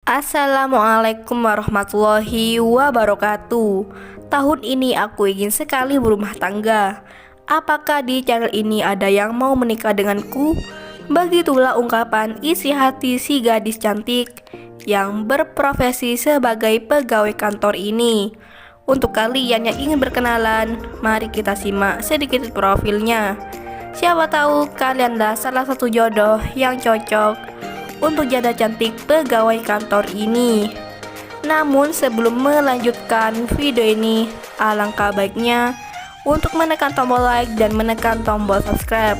Assalamualaikum warahmatullahi wabarakatuh. Tahun ini aku ingin sekali berumah tangga. Apakah di channel ini ada yang mau menikah denganku? Begitulah ungkapan isi hati si gadis cantik yang berprofesi sebagai pegawai kantor ini. Untuk kalian yang ingin berkenalan, mari kita simak sedikit profilnya. Siapa tahu kalianlah salah satu jodoh yang cocok untuk janda cantik pegawai kantor ini. Namun sebelum melanjutkan video ini, alangkah baiknya untuk menekan tombol like dan menekan tombol subscribe.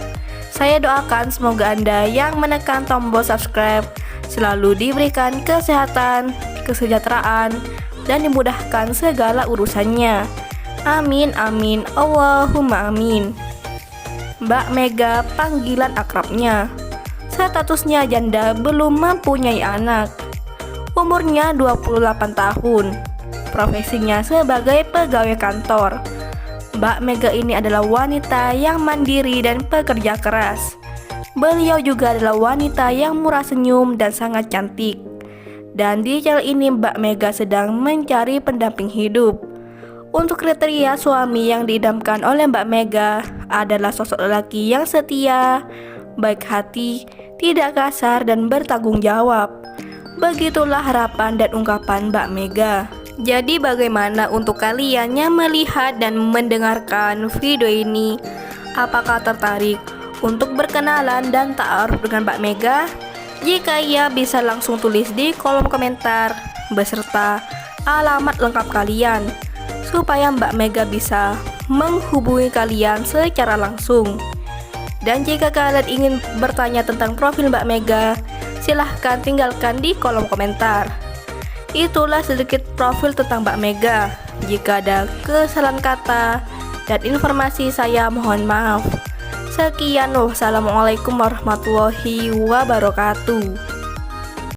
Saya doakan semoga Anda yang menekan tombol subscribe selalu diberikan kesehatan, kesejahteraan, dan dimudahkan segala urusannya. Amin amin Allahumma amin. Mbak Mega panggilan akrabnya. Statusnya janda, belum mempunyai anak. Umurnya 28 tahun. Profesinya sebagai pegawai kantor. Mbak Mega ini adalah wanita yang mandiri dan pekerja keras. Beliau juga adalah wanita yang murah senyum dan sangat cantik. Dan di channel ini Mbak Mega sedang mencari pendamping hidup. Untuk kriteria suami yang diidamkan oleh Mbak Mega adalah sosok lelaki yang setia, baik hati, tidak kasar, dan bertanggung jawab. Begitulah harapan dan ungkapan Mbak Mega. Jadi bagaimana untuk kalian yang melihat dan mendengarkan video ini? Apakah tertarik untuk berkenalan dan ta'aruf dengan Mbak Mega? Jika iya, bisa langsung tulis di kolom komentar beserta alamat lengkap kalian supaya Mbak Mega bisa menghubungi kalian secara langsung. Dan jika kalian ingin bertanya tentang profil Mbak Mega, silahkan tinggalkan di kolom komentar. Itulah sedikit profil tentang Mbak Mega. Jika ada kesalahan kata dan informasi, saya mohon maaf. Sekian, wassalamualaikum warahmatullahi wabarakatuh.